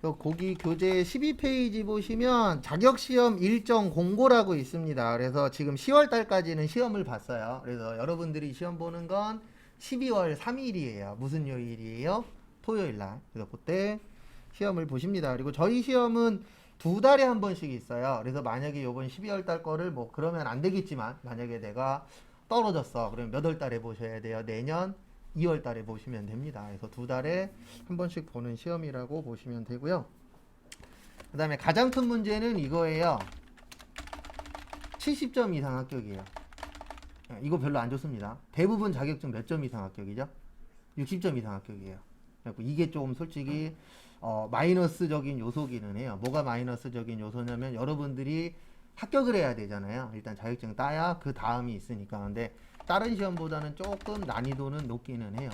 거기 교재 12페이지 보시면 자격시험 일정 공고라고 있습니다. 그래서 지금 10월 달까지는 시험을 봤어요. 그래서 여러분들이 시험 보는 건 12월 3일이에요. 무슨 요일이에요? 토요일 날. 그래서 그때 시험을 보십니다. 그리고 저희 시험은 두 달에 한 번씩 있어요. 그래서 만약에 요번 12월 달 거를 뭐 그러면 안 되겠지만 만약에 내가 떨어졌어. 그러면 몇 월 달에 보셔야 돼요? 내년 2월 달에 보시면 됩니다. 그래서 두 달에 한 번씩 보는 시험이라고 보시면 되고요. 그 다음에 가장 큰 문제는 이거예요. 70점 이상 합격이에요. 이거 별로 안 좋습니다. 대부분 자격증 몇 점 이상 합격이죠? 60점 이상 합격이에요. 이게 좀 솔직히 마이너스적인 요소기는 해요. 뭐가 마이너스적인 요소냐면 여러분들이 합격을 해야 되잖아요. 일단 자격증 따야 그 다음이 있으니까. 근데 다른 시험보다는 조금 난이도는 높기는 해요.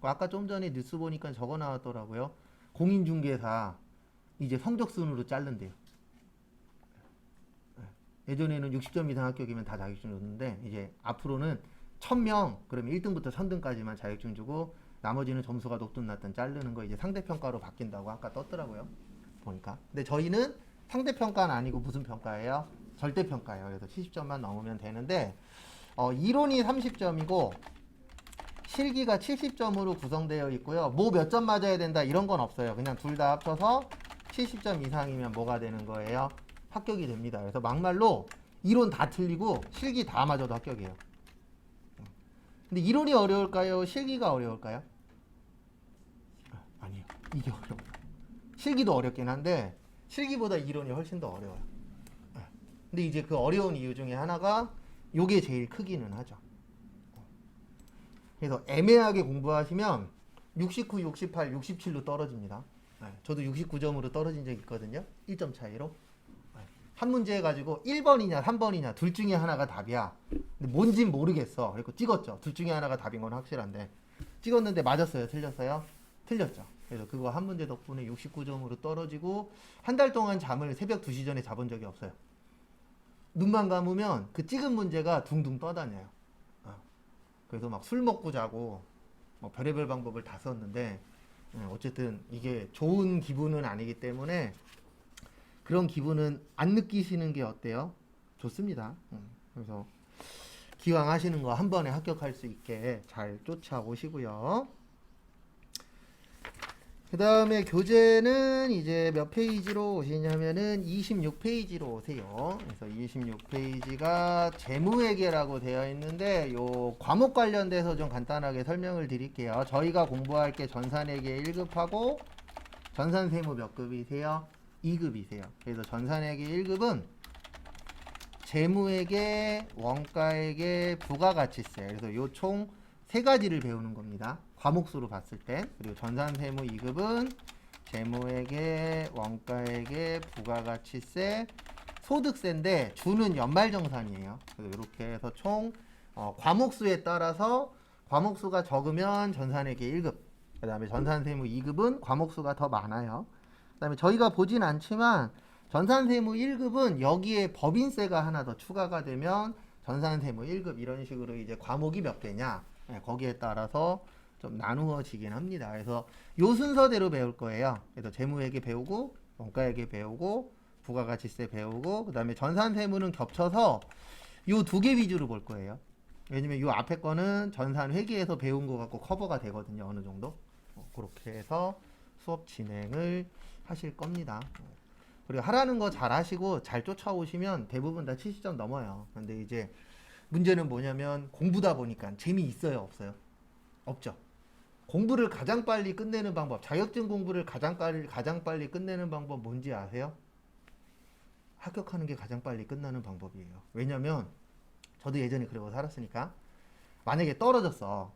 아까 좀 전에 뉴스 보니까 적어 나왔더라고요. 공인중개사 이제 성적순으로 자른대요. 예전에는 60점 이상 합격이면 다 자격증 줬는데 이제 앞으로는 1000명 그러면 1등부터 1000등까지만 자격증 주고 나머지는 점수가 높든 낮든 자르는 거 이제 상대평가로 바뀐다고 아까 떴더라고요. 보니까. 근데 저희는 상대평가는 아니고 무슨 평가예요? 절대평가예요. 그래서 70점만 넘으면 되는데 이론이 30점이고 실기가 70점으로 구성되어 있고요. 뭐 몇 점 맞아야 된다 이런 건 없어요. 그냥 둘 다 합쳐서 70점 이상이면 뭐가 되는 거예요? 합격이 됩니다. 그래서 막말로 이론 다 틀리고 실기 다 맞아도 합격이에요. 근데 이론이 어려울까요? 실기가 어려울까요? 아니요. 이게 어려워요. 실기도 어렵긴 한데 실기보다 이론이 훨씬 더 어려워요. 근데 이제 그 어려운 이유 중에 하나가 요게 제일 크기는 하죠. 그래서 애매하게 공부하시면 69, 68, 67로 떨어집니다. 저도 69점으로 떨어진 적이 있거든요. 1점 차이로. 한 문제 해가지고 1번이냐 3번이냐 둘 중에 하나가 답이야. 근데 뭔진 모르겠어. 그리고 찍었죠. 둘 중에 하나가 답인 건 확실한데 찍었는데 맞았어요? 틀렸어요? 틀렸죠. 그래서 그거 한 문제 덕분에 69점으로 떨어지고 한 달 동안 잠을 새벽 2시 전에 자본 적이 없어요. 눈만 감으면 그 찍은 문제가 둥둥 떠다녀요. 그래서 막 술 먹고 자고 뭐 별의별 방법을 다 썼는데 어쨌든 이게 좋은 기분은 아니기 때문에 그런 기분은 안 느끼시는 게 어때요? 좋습니다. 그래서 기왕 하시는 거 한 번에 합격할 수 있게 잘 쫓아오시고요. 그 다음에 교재는 이제 몇 페이지로 오시냐면은 26페이지로 오세요. 그래서 26페이지가 재무회계라고 되어 있는데 요 과목 관련돼서 좀 간단하게 설명을 드릴게요. 저희가 공부할 게 전산회계 1급하고 전산세무 몇 급이세요? 2급이세요. 그래서 전산회계 1급은 재무회계, 원가회계, 부가가치세. 그래서 요 총 세 가지를 배우는 겁니다. 과목수로 봤을 때. 그리고 전산세무 2급은 재무회계, 원가회계, 부가가치세, 소득세인데 주는 연말정산이에요. 그래서 이렇게 해서 총 과목수에 따라서 과목수가 적으면 전산회계 1급, 그 다음에 전산세무 2급은 과목수가 더 많아요. 그 다음에 저희가 보진 않지만 전산세무 1급은 여기에 법인세가 하나 더 추가가 되면 전산세무 1급 이런 식으로 이제 과목이 몇 개냐 거기에 따라서 좀 나누어지긴 합니다. 그래서 요 순서대로 배울 거예요. 그래서 재무회계 배우고 원가회계 배우고 부가가치세 배우고 그 다음에 전산세무는 겹쳐서 요 두 개 위주로 볼 거예요. 왜냐면 요 앞에 거는 전산회계에서 배운 거 갖고 커버가 되거든요. 어느 정도. 그렇게 해서 수업 진행을 하실 겁니다. 그리고 하라는 거 잘 하시고 잘 쫓아오시면 대부분 다 70점 넘어요. 근데 이제 문제는 뭐냐면 공부다 보니까 재미있어요? 없어요? 없죠. 공부를 가장 빨리 끝내는 방법, 자격증 공부를 가장 빨리 끝내는 방법 뭔지 아세요? 합격하는 게 가장 빨리 끝나는 방법이에요. 왜냐면 저도 예전에 그러고 살았으니까 만약에 떨어졌어.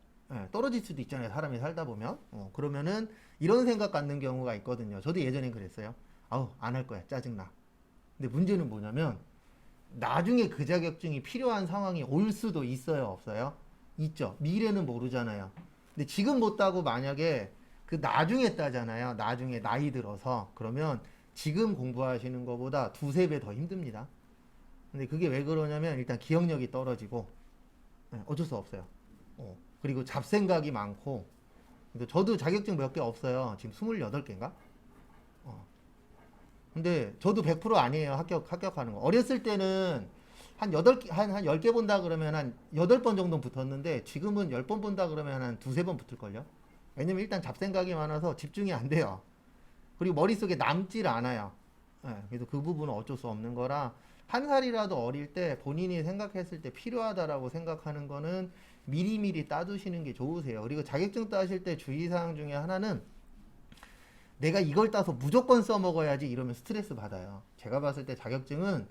떨어질 수도 있잖아요. 사람이 살다 보면. 그러면은 이런 생각 갖는 경우가 있거든요. 저도 예전엔 그랬어요. 아우, 안 할 거야. 짜증나. 근데 문제는 뭐냐면 나중에 그 자격증이 필요한 상황이 올 수도 있어요, 없어요? 있죠. 미래는 모르잖아요. 근데 지금 못 따고 만약에 그 나중에 따잖아요. 나중에 나이 들어서. 그러면 지금 공부하시는 것보다 두세 배 더 힘듭니다. 근데 그게 왜 그러냐면 일단 기억력이 떨어지고 어쩔 수 없어요. 그리고 잡생각이 많고 저도 자격증 몇 개 없어요. 지금 28개인가? 근데 저도 100% 아니에요. 합격하는 거. 어렸을 때는 한 8개, 한 10개 본다 그러면 한 8번 정도 붙었는데 지금은 10번 본다 그러면 한 두세 번 붙을걸요? 왜냐면 일단 잡생각이 많아서 집중이 안 돼요. 그리고 머릿속에 남질 않아요. 예, 그래서 그 부분은 어쩔 수 없는 거라 한 살이라도 어릴 때 본인이 생각했을 때 필요하다라고 생각하는 거는 미리미리 따두시는 게 좋으세요. 그리고 자격증 따실 때 주의사항 중에 하나는 내가 이걸 따서 무조건 써먹어야지 이러면 스트레스 받아요. 제가 봤을 때 자격증은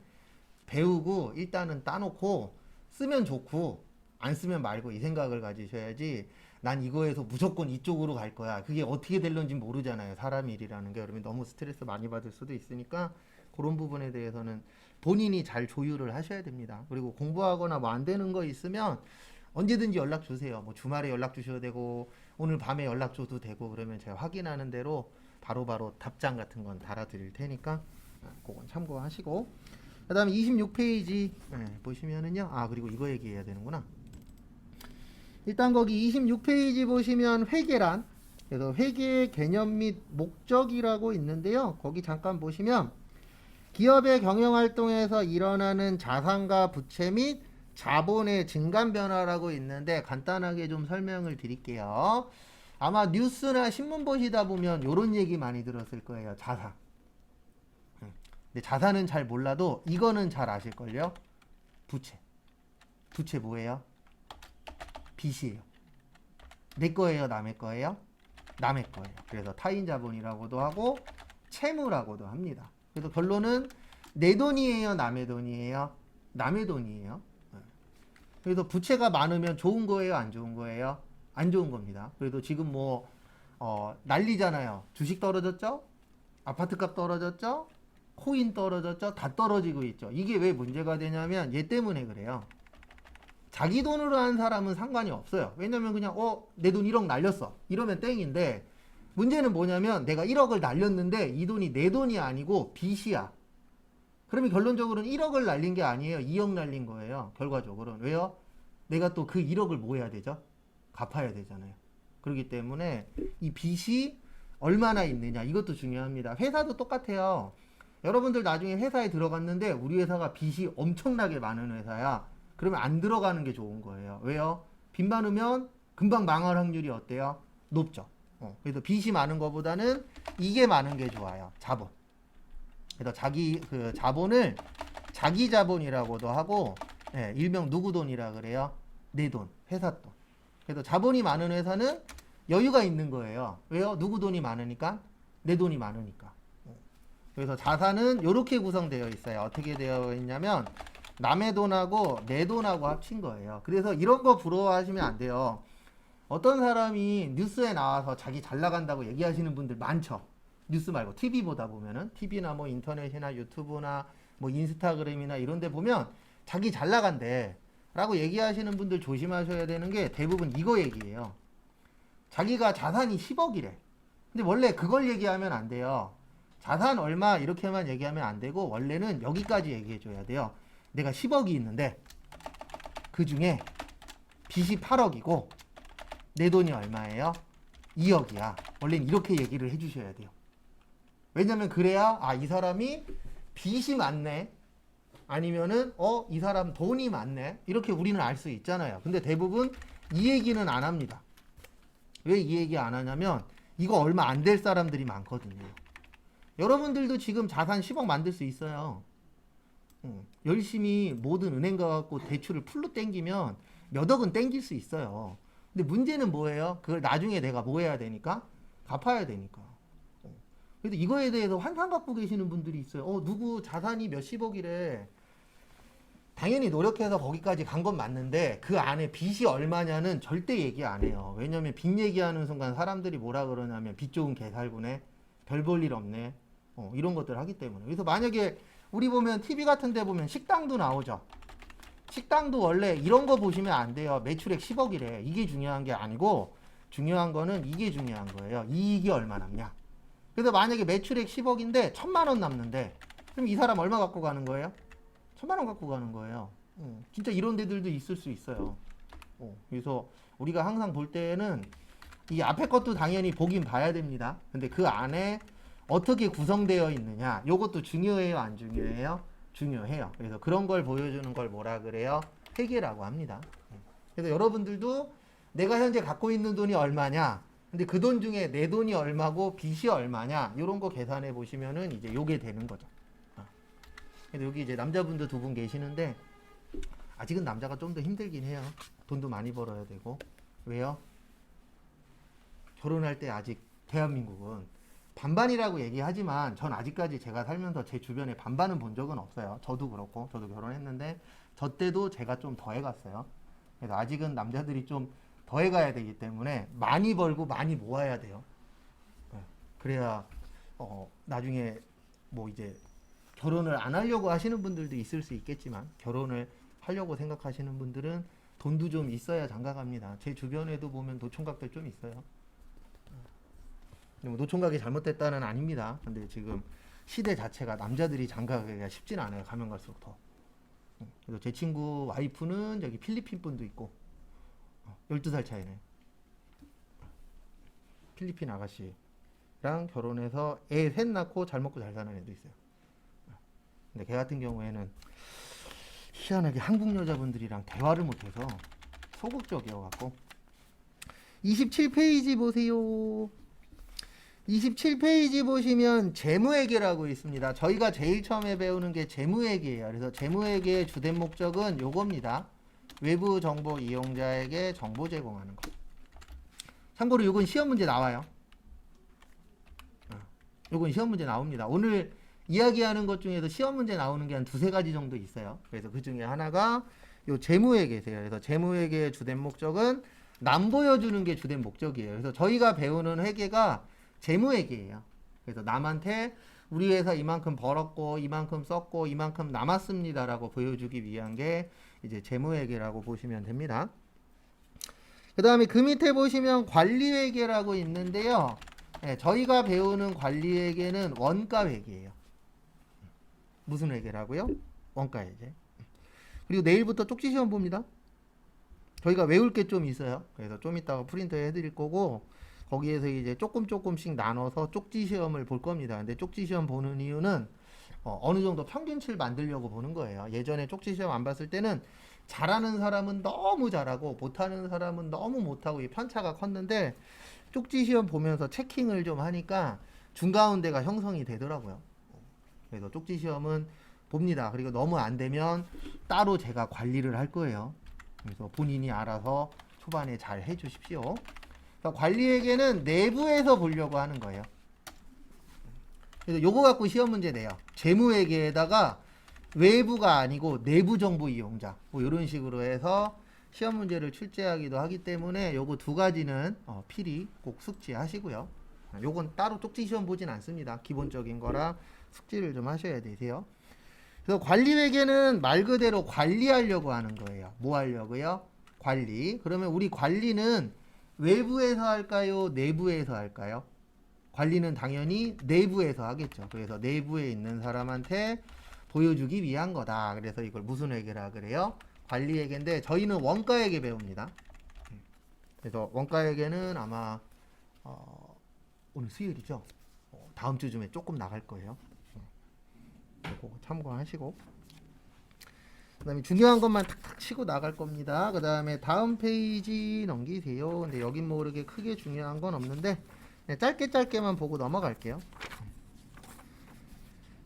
배우고 일단은 따놓고 쓰면 좋고 안 쓰면 말고 이 생각을 가지셔야지 난 이거에서 무조건 이쪽으로 갈 거야. 그게 어떻게 될런지 모르잖아요. 사람 일이라는 게. 그러면 너무 스트레스 많이 받을 수도 있으니까 그런 부분에 대해서는 본인이 잘 조율을 하셔야 됩니다. 그리고 공부하거나 뭐 안 되는 거 있으면 언제든지 연락 주세요. 뭐 주말에 연락 주셔도 되고 오늘 밤에 연락 줘도 되고 그러면 제가 확인하는 대로 바로바로 답장 같은 건 달아드릴 테니까 그건 참고하시고 그 다음에 26페이지 보시면은요. 아 그리고 이거 얘기해야 되는구나. 일단 거기 26페이지 보시면 회계란 그래서 회계 개념 및 목적이라고 있는데요. 거기 잠깐 보시면 기업의 경영활동에서 일어나는 자산과 부채 및 자본의 증감 변화라고 있는데 간단하게 좀 설명을 드릴게요. 아마 뉴스나 신문 보시다 보면 이런 얘기 많이 들었을 거예요. 자산. 근데 자산은 잘 몰라도 이거는 잘 아실걸요? 부채. 부채 뭐예요? 빚이에요. 내 거예요? 남의 거예요? 남의 거예요. 그래서 타인 자본이라고도 하고 채무라고도 합니다. 그래서 결론은 내 돈이에요? 남의 돈이에요? 남의 돈이에요. 그래서 부채가 많으면 좋은 거예요? 안 좋은 거예요? 안 좋은 겁니다. 그래도 지금 뭐 난리잖아요. 주식 떨어졌죠? 아파트값 떨어졌죠? 코인 떨어졌죠? 다 떨어지고 있죠. 이게 왜 문제가 되냐면 얘 때문에 그래요. 자기 돈으로 한 사람은 상관이 없어요. 왜냐면 그냥 내 돈 1억 날렸어. 이러면 땡인데 문제는 뭐냐면 내가 1억을 날렸는데 이 돈이 내 돈이 아니고 빚이야. 그러면 결론적으로는 1억을 날린 게 아니에요. 2억 날린 거예요. 결과적으로는. 왜요? 내가 또 그 1억을 뭐 해야 되죠? 갚아야 되잖아요. 그렇기 때문에 이 빚이 얼마나 있느냐 이것도 중요합니다. 회사도 똑같아요. 여러분들 나중에 회사에 들어갔는데 우리 회사가 빚이 엄청나게 많은 회사야. 그러면 안 들어가는 게 좋은 거예요. 왜요? 빚 많으면 금방 망할 확률이 어때요? 높죠. 그래서 빚이 많은 것보다는 이게 많은 게 좋아요. 자본. 그래서 그 자본을 자기 자본이라고도 하고 일명 누구 돈이라 그래요? 내 돈, 회사 돈. 그래서 자본이 많은 회사는 여유가 있는 거예요. 왜요? 누구 돈이 많으니까? 내 돈이 많으니까. 그래서 자산은 이렇게 구성되어 있어요. 어떻게 되어 있냐면 남의 돈하고 내 돈하고 합친 거예요. 그래서 이런 거 부러워하시면 안 돼요. 어떤 사람이 뉴스에 나와서 자기 잘 나간다고 얘기하시는 분들 많죠. 뉴스 말고 TV 보다 보면은 TV나 뭐 인터넷이나 유튜브나 뭐 인스타그램이나 이런 데 보면 자기 잘 나간대 라고 얘기하시는 분들 조심하셔야 되는 게 대부분 이거 얘기예요. 자기가 자산이 10억이래. 근데 원래 그걸 얘기하면 안 돼요. 자산 얼마 이렇게만 얘기하면 안 되고 원래는 여기까지 얘기해 줘야 돼요. 내가 10억이 있는데 그 중에 빚이 8억이고 내 돈이 얼마예요? 2억이야. 원래는 이렇게 얘기를 해 주셔야 돼요. 왜냐면 그래야 이 사람이 빚이 많네. 아니면은 이 사람 돈이 많네. 이렇게 우리는 알 수 있잖아요. 근데 대부분 이 얘기는 안 합니다. 왜 이 얘기 안 하냐면 이거 얼마 안 될 사람들이 많거든요. 여러분들도 지금 자산 10억 만들 수 있어요. 열심히 모든 은행 가갖고 대출을 풀로 땡기면 몇 억은 땡길 수 있어요. 근데 문제는 뭐예요? 그걸 나중에 내가 뭐 해야 되니까? 갚아야 되니까. 그래서 이거에 대해서 환상 갖고 계시는 분들이 있어요. 누구 자산이 몇십억이래. 당연히 노력해서 거기까지 간 건 맞는데 그 안에 빚이 얼마냐는 절대 얘기 안 해요. 왜냐면 빚 얘기하는 순간 사람들이 뭐라 그러냐면 빚 좋은 개 살구네. 별 볼 일 없네. 이런 것들 하기 때문에. 그래서 만약에 우리 보면 TV 같은 데 보면 식당도 나오죠. 식당도 원래 이런 거 보시면 안 돼요. 매출액 10억이래. 이게 중요한 게 아니고 중요한 거는 이게 중요한 거예요. 이익이 얼마 남냐. 그래서 만약에 매출액 10억인데 1,000만 원 남는데 그럼 이 사람 얼마 갖고 가는 거예요? 1,000만 원 갖고 가는 거예요. 진짜 이런 데들도 있을 수 있어요. 그래서 우리가 항상 볼 때는 이 앞에 것도 당연히 보긴 봐야 됩니다. 근데 그 안에 어떻게 구성되어 있느냐, 요것도 중요해요, 안 중요해요? 중요해요. 그래서 그런 걸 보여주는 걸 뭐라 그래요? 회계라고 합니다. 그래서 여러분들도 내가 현재 갖고 있는 돈이 얼마냐, 근데 그 돈 중에 내 돈이 얼마고 빚이 얼마냐, 이런 거 계산해 보시면은 이제 요게 되는 거죠. 그래서 여기 이제 남자분도 두 분 계시는데 아직은 남자가 좀 더 힘들긴 해요. 돈도 많이 벌어야 되고. 왜요? 결혼할 때 아직 대한민국은 반반이라고 얘기하지만 전 아직까지 제가 살면서 제 주변에 반반은 본 적은 없어요. 저도 그렇고, 저도 결혼했는데 저 때도 제가 좀 더 해갔어요. 그래서 아직은 남자들이 좀 더 해가야 되기 때문에 많이 벌고 많이 모아야 돼요. 그래야 나중에 뭐 이제 결혼을 안 하려고 하시는 분들도 있을 수 있겠지만 결혼을 하려고 생각하시는 분들은 돈도 좀 있어야 장가갑니다. 제 주변에도 보면 노총각들 좀 있어요. 뭐 노총각이 잘못됐다는 아닙니다. 근데 지금 시대 자체가 남자들이 장가가기가 쉽진 않아요. 가면 갈수록 더. 그래서 제 친구 와이프는 저기 필리핀 분도 있고 12살 차이네. 필리핀 아가씨랑 결혼해서 애 셋 낳고 잘 먹고 잘 사는 애도 있어요. 근데 걔 같은 경우에는 희한하게 한국 여자분들이랑 대화를 못해서 소극적이어갖고 27페이지 보세요. 27페이지 보시면 재무회계라고 있습니다. 저희가 제일 처음에 배우는 게 재무회계예요. 그래서 재무회계의 주된 목적은 요겁니다. 외부 정보 이용자에게 정보 제공하는 거. 참고로 요건 시험 문제 나와요. 요건 시험 문제 나옵니다. 오늘 이야기하는 것 중에서 시험 문제 나오는 게 한 두세 가지 정도 있어요. 그래서 그 중에 하나가 요 재무회계세요. 그래서 재무회계의 주된 목적은 남 보여주는 게 주된 목적이에요. 그래서 저희가 배우는 회계가 재무회계예요. 그래서 남한테 우리 회사 이만큼 벌었고 이만큼 썼고 이만큼 남았습니다라고 보여주기 위한 게 이제 재무회계라고 보시면 됩니다. 그 다음에 그 밑에 보시면 관리회계라고 있는데요. 네, 저희가 배우는 관리회계는 원가회계예요. 무슨 회계라고요? 원가회계. 그리고 내일부터 쪽지 시험 봅니다. 저희가 외울 게 좀 있어요. 그래서 좀 이따가 프린트 해드릴 거고 거기에서 이제 조금씩 나눠서 쪽지 시험을 볼 겁니다. 근데 쪽지 시험 보는 이유는 어느 정도 평균치를 만들려고 보는 거예요. 예전에 쪽지 시험 안 봤을 때는 잘하는 사람은 너무 잘하고 못하는 사람은 너무 못하고 이 편차가 컸는데 쪽지 시험 보면서 체킹을 좀 하니까 중가운데가 형성이 되더라고요. 그래서 쪽지 시험은 봅니다. 그리고 너무 안 되면 따로 제가 관리를 할 거예요. 그래서 본인이 알아서 초반에 잘 해주십시오. 관리회계는 내부에서 보려고 하는 거예요. 그래서 요거 갖고 시험 문제 내요. 재무회계에다가 외부가 아니고 내부 정보 이용자 뭐 이런 식으로 해서 시험 문제를 출제하기도 하기 때문에 요거 두 가지는 필히 꼭 숙지하시고요. 요건 따로 쪽지 시험 보진 않습니다. 기본적인 거라 숙지를 좀 하셔야 되세요. 그래서 관리회계는 말 그대로 관리하려고 하는 거예요. 뭐 하려고요? 관리. 그러면 우리 관리는 외부에서 할까요? 내부에서 할까요? 관리는 당연히 내부에서 하겠죠. 그래서 내부에 있는 사람한테 보여주기 위한 거다. 그래서 이걸 무슨 회계라 그래요? 관리회계인데 저희는 원가회계 배웁니다. 그래서 원가회계는 아마 오늘 수요일이죠. 다음 주쯤에 조금 나갈 거예요. 그거 참고하시고 그 다음에 중요한 것만 탁탁 치고 나갈 겁니다. 그 다음에 다음 페이지 넘기세요. 근데 여긴 뭐 그렇게 크게 중요한 건 없는데 짧게만 보고 넘어갈게요.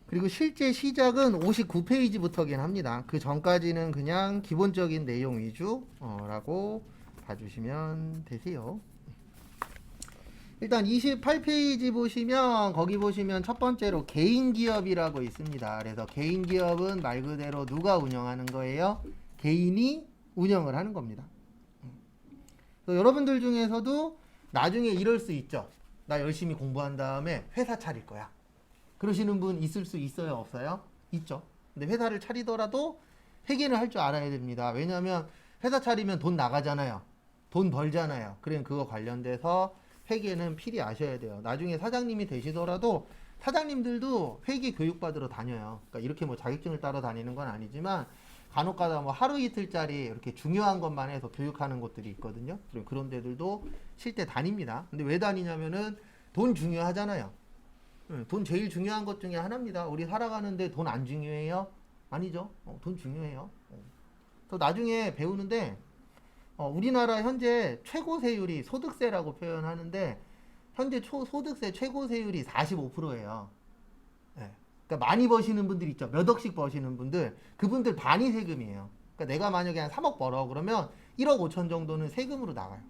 그리고 실제 시작은 59페이지부터긴 합니다. 그 전까지는 그냥 기본적인 내용 위주라고 봐주시면 되세요. 일단 28페이지 보시면 거기 보시면 첫 번째로 개인기업이라고 있습니다. 그래서 개인기업은 말 그대로 누가 운영하는 거예요? 개인이 운영을 하는 겁니다. 여러분들 중에서도 나중에 이럴 수 있죠. 나 열심히 공부한 다음에 회사 차릴 거야. 그러시는 분 있을 수 있어요? 없어요? 있죠. 근데 회사를 차리더라도 회계는 할 줄 알아야 됩니다. 왜냐하면 회사 차리면 돈 나가잖아요. 돈 벌잖아요. 그럼 그거 관련돼서 회계는 필히 아셔야 돼요. 나중에 사장님이 되시더라도 사장님들도 회계 교육받으러 다녀요. 그러니까 이렇게 뭐 자격증을 따러 다니는 건 아니지만 간혹가다 뭐 하루 이틀짜리 이렇게 중요한 것만 해서 교육하는 곳들이 있거든요. 그런 데들도 쉴 때 다닙니다. 근데 왜 다니냐면은 돈 중요하잖아요. 돈 제일 중요한 것 중에 하나입니다. 우리 살아가는데 돈 안 중요해요? 아니죠. 돈 중요해요. 또 나중에 배우는데 우리나라 현재 최고 세율이 소득세라고 표현하는데 현재 소득세 최고 세율이 45%예요. 예. 그러니까 많이 버시는 분들 있죠. 몇 억씩 버시는 분들, 그분들 반이 세금이에요. 그러니까 내가 만약에 한 3억 벌어 그러면 1억 5천 정도는 세금으로 나가요.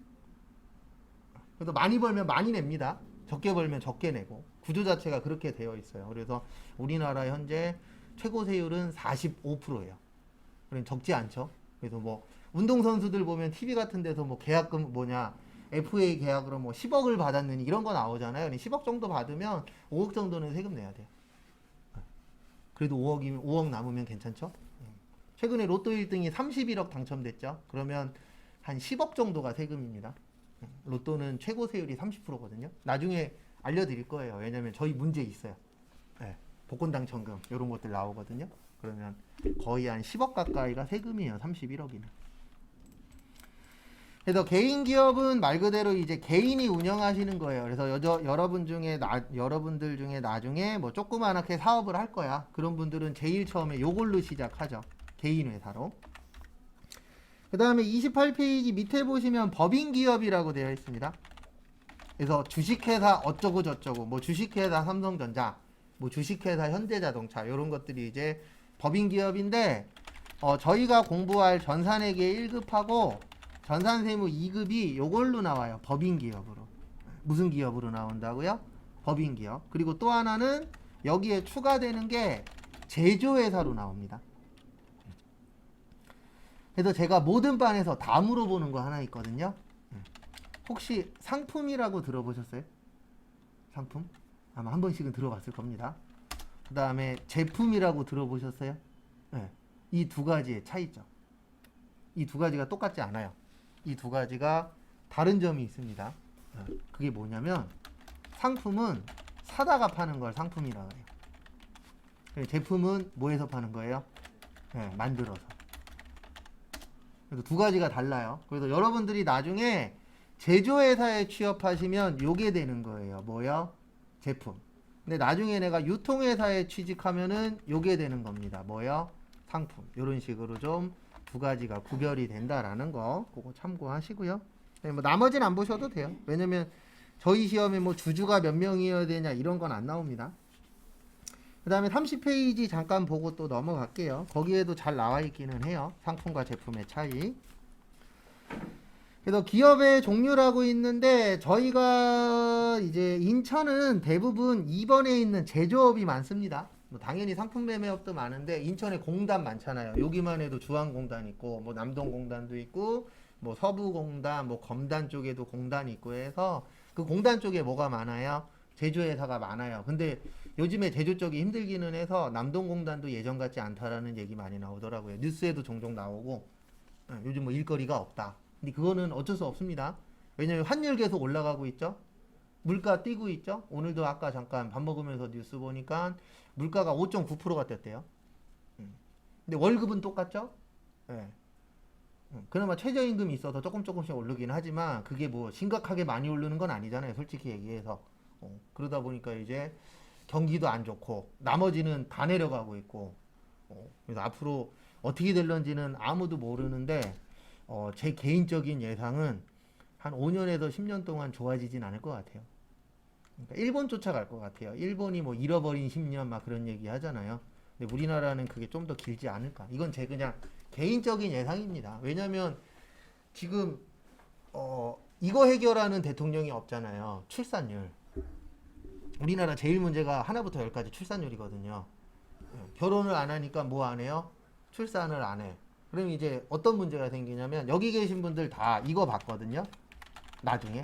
그래서 많이 벌면 많이 냅니다. 적게 벌면 적게 내고 구조 자체가 그렇게 되어 있어요. 그래서 우리나라 현재 최고 세율은 45%예요. 그럼 적지 않죠. 그래서 뭐 운동선수들 보면 TV 같은 데서 뭐 계약금 FA 계약으로 뭐 10억을 받았느니 이런 거 나오잖아요. 10억 정도 받으면 5억 정도는 세금 내야 돼요. 그래도 5억 남으면 괜찮죠? 최근에 로또 1등이 31억 당첨됐죠? 그러면 한 10억 정도가 세금입니다. 로또는 최고 세율이 30%거든요. 나중에 알려드릴 거예요. 왜냐면 저희 문제 있어요. 복권 당첨금 이런 것들 나오거든요. 그러면 거의 한 10억 가까이가 세금이에요. 31억이면. 그래서 개인 기업은 말 그대로 이제 개인이 운영하시는 거예요. 그래서 여러분들 중에 나중에 뭐 조그만하게 사업을 할 거야. 그런 분들은 제일 처음에 요걸로 시작하죠. 개인 회사로. 그 다음에 28페이지 밑에 보시면 법인 기업이라고 되어 있습니다. 그래서 주식회사 어쩌고 저쩌고, 뭐 주식회사 삼성전자, 뭐 주식회사 현대자동차 이런 것들이 이제 법인 기업인데 저희가 공부할 전산회계 1급하고 전산세무 2급이 요걸로 나와요. 법인 기업으로. 무슨 기업으로 나온다고요? 법인 기업. 그리고 또 하나는 여기에 추가되는 게 제조회사로 나옵니다. 그래서 제가 모든 반에서 다 물어보는 거 하나 있거든요. 혹시 상품이라고 들어보셨어요? 상품? 아마 한 번씩은 들어봤을 겁니다. 그 다음에 제품이라고 들어보셨어요? 네. 이 두 가지의 차이점. 이 두 가지가 똑같지 않아요. 이 두 가지가 다른 점이 있습니다. 그게 뭐냐면 상품은 사다가 파는 걸 상품이라고 해요. 제품은 뭐에서 파는 거예요? 네, 만들어서. 그래서 두 가지가 달라요. 그래서 여러분들이 나중에 제조회사에 취업하시면 요게 되는 거예요. 뭐요? 제품. 근데 나중에 내가 유통회사에 취직하면은 요게 되는 겁니다. 뭐요? 상품. 이런 식으로 좀 두 가지가 구별이 된다라는 거 그거 참고하시고요. 네, 뭐 나머지는 안 보셔도 돼요. 왜냐면 저희 시험에 뭐 주주가 몇 명이어야 되냐 이런 건 안 나옵니다. 그 다음에 30페이지 잠깐 보고 또 넘어갈게요. 거기에도 잘 나와 있기는 해요. 상품과 제품의 차이. 그래서 기업의 종류라고 있는데 저희가 이제 인천은 대부분 2번에 있는 제조업이 많습니다. 뭐 당연히 상품 매매업도 많은데 인천에 공단 많잖아요. 여기만 해도 주한공단 있고 뭐 남동공단도 있고 뭐 서부공단 뭐 검단 쪽에도 공단이 있고 해서 그 공단 쪽에 뭐가 많아요? 제조회사가 많아요. 근데 요즘에 제조 쪽이 힘들기는 해서 남동공단도 예전 같지 않다라는 얘기 많이 나오더라고요. 뉴스에도 종종 나오고 요즘 뭐 일거리가 없다. 근데 그거는 어쩔 수 없습니다. 왜냐면 환율 계속 올라가고 있죠. 물가 뛰고 있죠. 오늘도 아까 잠깐 밥 먹으면서 뉴스 보니까 물가가 5.9%가 뛰었대요. 근데 월급은 똑같죠. 네. 그나마 최저임금이 있어서 조금씩 오르긴 하지만 그게 뭐 심각하게 많이 오르는 건 아니잖아요. 솔직히 얘기해서. 그러다 보니까 이제 경기도 안 좋고 나머지는 다 내려가고 있고 그래서 앞으로 어떻게 될런지는 아무도 모르는데 제 개인적인 예상은 한 5년에서 10년 동안 좋아지진 않을 것 같아요. 그러니까 일본 쫓아갈 것 같아요. 일본이 뭐 잃어버린 10년 막 그런 얘기 하잖아요. 근데 우리나라는 그게 좀 더 길지 않을까. 이건 제 그냥 개인적인 예상입니다. 왜냐면 지금 이거 해결하는 대통령이 없잖아요. 출산율. 우리나라 제일 문제가 하나부터 열까지 출산율이거든요. 결혼을 안 하니까 뭐 안 해요? 출산을 안 해. 그럼 이제 어떤 문제가 생기냐면 여기 계신 분들 다 이거 받거든요. 나중에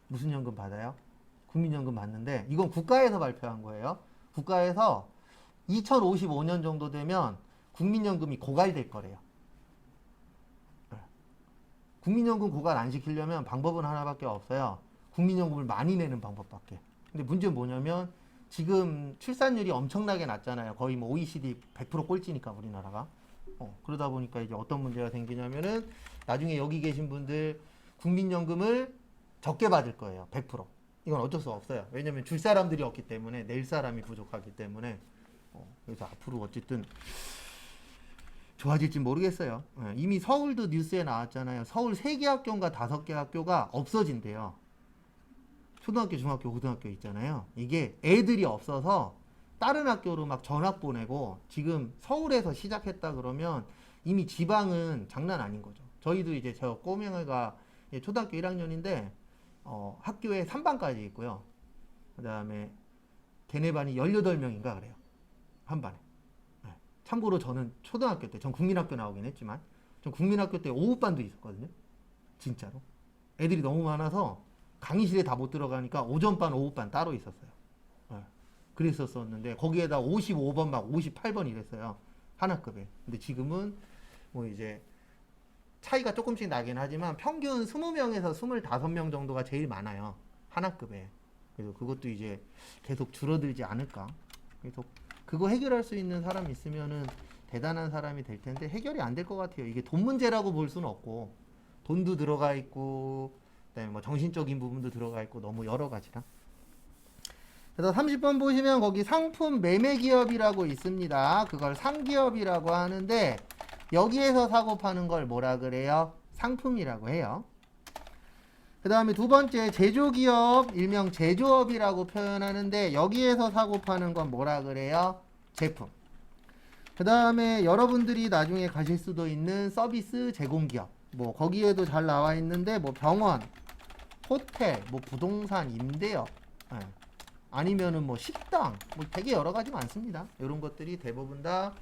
무슨 연금 받아요? 국민연금 받는데 이건 국가에서 발표한 거예요. 국가에서 2055년 정도 되면 국민연금이 고갈될 거래요. 국민연금 고갈 안 시키려면 방법은 하나밖에 없어요. 국민연금을 많이 내는 방법밖에. 근데 문제는 뭐냐면 지금 출산율이 엄청나게 낮잖아요. 거의 뭐 OECD 100% 꼴찌니까 우리나라가. 그러다 보니까 이제 어떤 문제가 생기냐면은 나중에 여기 계신 분들 국민연금을 적게 받을 거예요. 100%. 이건 어쩔 수 없어요. 왜냐면 줄 사람들이 없기 때문에, 낼 사람이 부족하기 때문에. 그래서 앞으로 어쨌든 좋아질지 모르겠어요. 이미 서울도 뉴스에 나왔잖아요. 서울 3개 학교인가 5개 학교가 없어진대요. 초등학교, 중학교, 고등학교 있잖아요. 이게 애들이 없어서 다른 학교로 막 전학 보내고, 지금 서울에서 시작했다 그러면 이미 지방은 장난 아닌 거죠. 저희도 이제 저 꼬맹이가 초등학교 1학년인데 학교에 3반까지 있고요. 그 다음에 걔네 반이 18명인가 그래요. 한 반에. 참고로 저는 초등학교 때, 전 국민학교 나오긴 했지만, 전 국민학교 때 오후반도 있었거든요. 진짜로. 애들이 너무 많아서 강의실에 다 못 들어가니까 오전반, 오후반 따로 있었어요. 그랬었는데, 거기에다 55번, 막 58번 이랬어요. 한 학급에. 근데 지금은 뭐 이제 차이가 조금씩 나긴 하지만 평균 20명에서 25명 정도가 제일 많아요. 한 학급에. 그래서 그것도 이제 계속 줄어들지 않을까. 그래서 그거 해결할 수 있는 사람이 있으면은 대단한 사람이 될 텐데, 해결이 안 될 것 같아요. 이게 돈 문제라고 볼 수는 없고, 돈도 들어가 있고, 그다음에 뭐 정신적인 부분도 들어가 있고, 너무 여러 가지라. 그래서 30번 보시면 거기 상품 매매 기업이라고 있습니다. 그걸 상기업이라고 하는데, 여기에서 사고 파는 걸 뭐라 그래요? 상품이라고 해요. 그 다음에 두 번째 제조기업, 일명 제조업이라고 표현하는데, 여기에서 사고 파는 건 뭐라 그래요? 제품. 그 다음에 여러분들이 나중에 가실 수도 있는 서비스 제공기업, 뭐 거기에도 잘 나와 있는데, 뭐 병원, 호텔, 뭐 부동산 임대업, 아니면은 뭐 식당, 뭐 되게 여러 가지 많습니다. 이런 것들이 대부분 다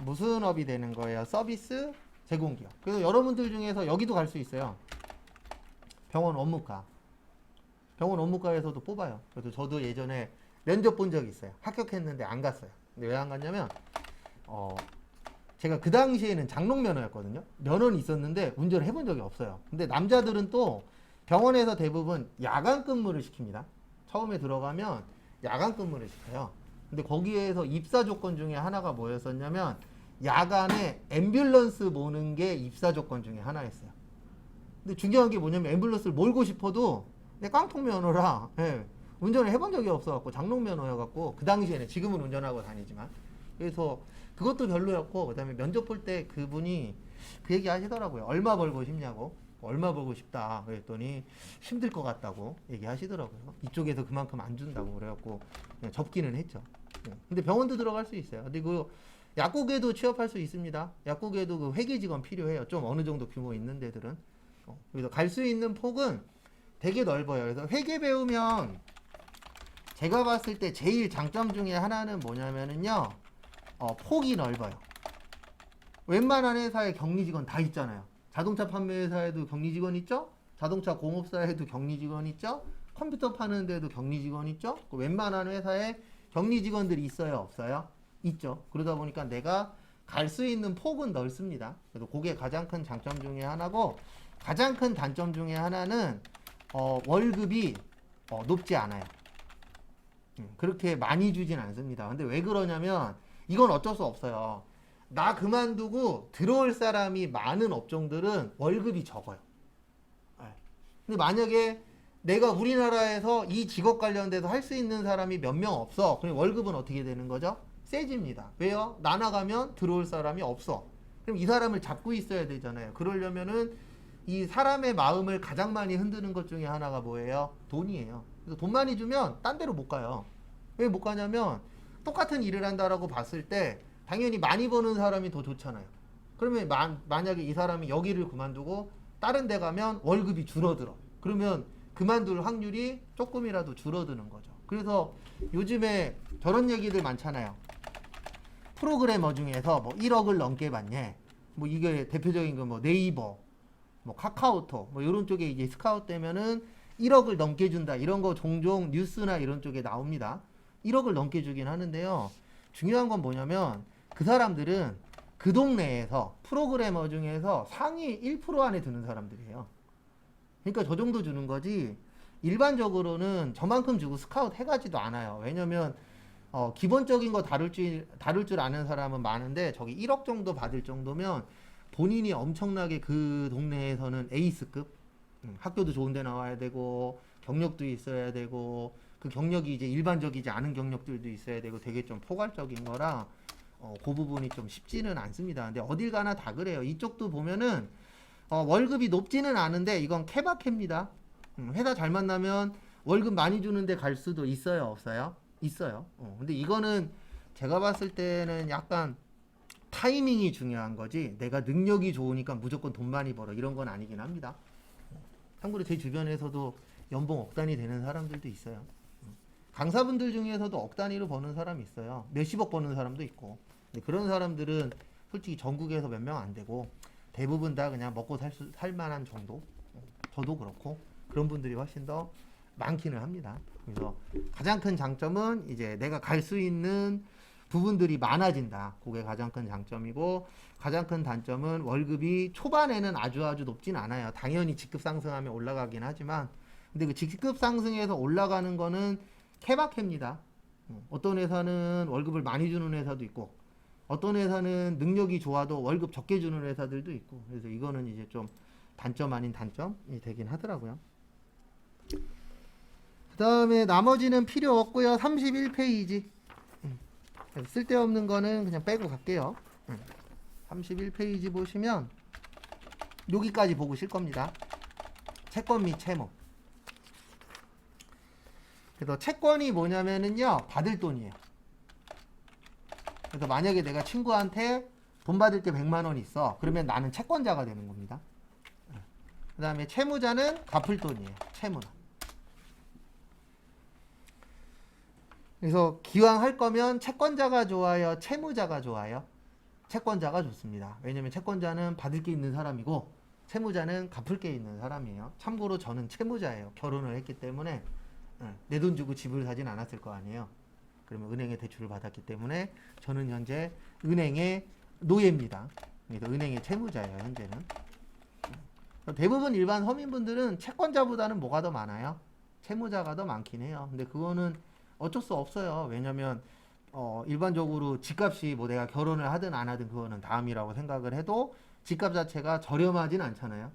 무슨 업이 되는 거예요? 서비스 제공기업. 그래서 여러분들 중에서 여기도 갈 수 있어요. 병원 업무과. 병원 업무과에서도 뽑아요. 그래서 저도 예전에 면접 본 적이 있어요. 합격했는데 안 갔어요. 근데 왜 안 갔냐면 제가 그 당시에는 장롱 면허였거든요. 면허는 있었는데 운전을 해본 적이 없어요. 근데 남자들은 또 병원에서 대부분 야간 근무를 시킵니다. 처음에 들어가면 야간 근무를 시켜요. 근데 거기에서 입사 조건 중에 하나가 뭐였었냐면, 야간에 앰뷸런스 모는 게 입사 조건 중에 하나였어요. 근데 중요한 게 뭐냐면, 앰뷸런스를 몰고 싶어도 내 깡통 면허라 운전을 해본 적이 없어갖고, 장롱 면허여갖고, 그 당시에는, 지금은 운전하고 다니지만, 그래서 그것도 별로였고, 그 다음에 면접 볼 때 그분이 그 얘기 하시더라고요. 얼마 벌고 싶냐고. 얼마 벌고 싶다 그랬더니 힘들 것 같다고 얘기하시더라고요. 이쪽에서 그만큼 안 준다고 그래갖고 그냥 접기는 했죠. 근데 병원도 들어갈 수 있어요. 근데 그 약국에도 취업할 수 있습니다. 약국에도 그 회계 직원 필요해요. 좀 어느 정도 규모 있는 데들은. 그래서 갈 수 있는 폭은 되게 넓어요. 그래서 회계 배우면 제가 봤을 때 제일 장점 중에 하나는 뭐냐면은요, 폭이 넓어요. 웬만한 회사에 격리 직원 다 있잖아요. 자동차 판매 회사에도 격리 직원 있죠? 자동차 공업사에도 격리 직원 있죠? 컴퓨터 파는 데도 격리 직원 있죠? 웬만한 회사에 격리 직원들이 있어요? 없어요? 있죠. 그러다 보니까 내가 갈 수 있는 폭은 넓습니다. 그래서 그게 가장 큰 장점 중에 하나고, 가장 큰 단점 중에 하나는 월급이 높지 않아요. 그렇게 많이 주진 않습니다. 근데 왜 그러냐면, 이건 어쩔 수 없어요. 나 그만두고 들어올 사람이 많은 업종들은 월급이 적어요. 근데 만약에 내가 우리나라에서 이 직업 관련돼서 할 수 있는 사람이 몇 명 없어. 그럼 월급은 어떻게 되는 거죠? 세집니다. 왜요? 나 나가면 들어올 사람이 없어. 그럼 이 사람을 잡고 있어야 되잖아요. 그러려면은 이 사람의 마음을 가장 많이 흔드는 것 중에 하나가 뭐예요? 돈이에요. 그래서 돈 많이 주면 딴 데로 못 가요. 왜 못 가냐면, 똑같은 일을 한다라고 봤을 때 당연히 많이 버는 사람이 더 좋잖아요. 그러면 만약에 이 사람이 여기를 그만두고 다른 데 가면 월급이 줄어들어. 그러면 그만둘 확률이 조금이라도 줄어드는 거죠. 그래서 요즘에 저런 얘기들 많잖아요. 프로그래머 중에서 뭐 1억을 넘게 받냐. 뭐 이게 대표적인 거 뭐 네이버, 뭐 카카오톡, 뭐 이런 쪽에 이제 스카웃 되면은 1억을 넘게 준다. 이런 거 종종 뉴스나 이런 쪽에 나옵니다. 1억을 넘게 주긴 하는데요. 중요한 건 뭐냐면, 그 사람들은 그 동네에서 프로그래머 중에서 상위 1% 안에 드는 사람들이에요. 그러니까 저 정도 주는 거지, 일반적으로는 저만큼 주고 스카웃 해가지도 않아요. 왜냐면 기본적인 거 다룰 줄 아는 사람은 많은데, 저기 1억 정도 받을 정도면 본인이 엄청나게 그 동네에서는 에이스급, 학교도 좋은 데 나와야 되고 경력도 있어야 되고 그 경력이 이제 일반적이지 않은 경력들도 있어야 되고 되게 좀 포괄적인 거라 그 부분이 좀 쉽지는 않습니다. 근데 어딜 가나 다 그래요. 이쪽도 보면은 월급이 높지는 않은데 이건 케바케입니다. 회사 잘 만나면 월급 많이 주는데 갈 수도 있어요, 없어요? 있어요. 근데 이거는 제가 봤을 때는 약간 타이밍이 중요한 거지 내가 능력이 좋으니까 무조건 돈 많이 벌어 이런 건 아니긴 합니다. 참고로 제 주변에서도 연봉 억 단위 되는 사람들도 있어요. 강사분들 중에서도 억 단위로 버는 사람이 있어요. 몇십억 버는 사람도 있고. 근데 그런 사람들은 솔직히 전국에서 몇 명 안 되고 대부분 다 그냥 먹고 살 만한 정도. 저도 그렇고 그런 분들이 훨씬 더 많기는 합니다. 그래서 가장 큰 장점은 이제 내가 갈 수 있는 부분들이 많아진다. 그게 가장 큰 장점이고 가장 큰 단점은 월급이 초반에는 아주 높진 않아요. 당연히 직급 상승하면 올라가긴 하지만 근데 그 직급 상승해서 올라가는 거는 케바케입니다. 어떤 회사는 월급을 많이 주는 회사도 있고 어떤 회사는 능력이 좋아도 월급 적게 주는 회사들도 있고 그래서 이거는 이제 좀 단점 아닌 단점이 되긴 하더라고요. 그 다음에 나머지는 필요 없고요. 31페이지 쓸데없는 거는 그냥 빼고 갈게요. 31페이지 보시면 여기까지 보고 실 겁니다. 채권 및 채무. 그래서 채권이 뭐냐면은요 받을 돈이에요. 그래서 만약에 내가 친구한테 돈 받을 게 100만 원 있어. 그러면 나는 채권자가 되는 겁니다. 그 다음에 채무자는 갚을 돈이에요. 채무는. 그래서 기왕 할 거면 채권자가 좋아요? 채무자가 좋아요? 채권자가 좋습니다. 왜냐면 채권자는 받을 게 있는 사람이고 채무자는 갚을 게 있는 사람이에요. 참고로 저는 채무자예요. 결혼을 했기 때문에 내 돈 주고 집을 사진 않았을 거 아니에요. 그러면 은행에 대출을 받았기 때문에 저는 현재 은행의 노예입니다. 그래서 은행의 채무자예요. 현재는. 대부분 일반 서민분들은 채권자보다는 뭐가 더 많아요? 채무자가 더 많긴 해요. 근데 그거는 어쩔 수 없어요. 왜냐면 일반적으로 집값이 뭐 내가 결혼을 하든 안 하든 그거는 다음이라고 생각을 해도 집값 자체가 저렴하진 않잖아요.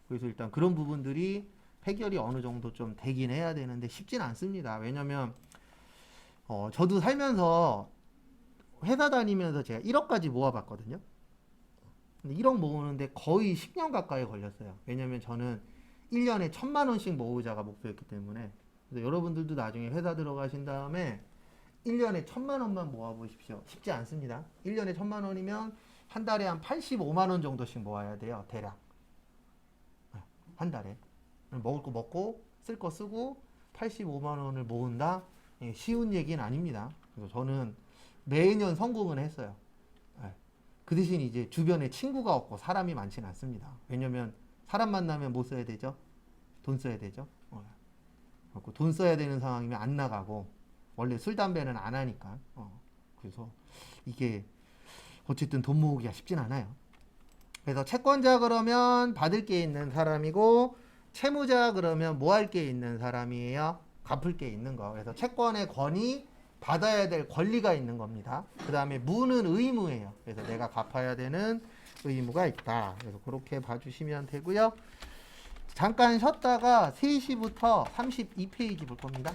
그래서 일단 그런 부분들이 해결이 어느 정도 좀 되긴 해야 되는데 쉽진 않습니다. 왜냐면 저도 살면서 회사 다니면서 제가 1억까지 모아봤거든요. 근데 1억 모으는데 거의 10년 가까이 걸렸어요. 왜냐면 저는 1년에 1,000만 원씩 모으자가 목표였기 때문에. 그래서 여러분들도 나중에 회사 들어가신 다음에 1년에 1,000만 원만 모아보십시오. 쉽지 않습니다. 1년에 1,000만 원이면 한 달에 한 85만 원 정도씩 모아야 돼요. 대략. 한 달에. 먹을 거 먹고 쓸 거 쓰고 85만 원을 모은다? 쉬운 얘기는 아닙니다. 그래서 저는 매년 성공은 했어요. 그 대신 이제 주변에 친구가 없고 사람이 많지는 않습니다. 왜냐면 사람 만나면 뭐 써야 되죠? 돈 써야 되죠. 돈 써야 되는 상황이면 안 나가고 원래 술 담배는 안 하니까. 그래서 이게 어쨌든 돈 모으기가 쉽진 않아요. 그래서 채권자 그러면 받을 게 있는 사람이고 채무자 그러면 뭐 할 게 있는 사람이에요? 갚을 게 있는 거. 그래서 채권의 권이 받아야 될 권리가 있는 겁니다. 그 다음에 무는 의무예요. 그래서 내가 갚아야 되는 의무가 있다. 그래서 그렇게 봐주시면 되고요. 잠깐 쉬었다가 3시부터 32페이지 볼 겁니다.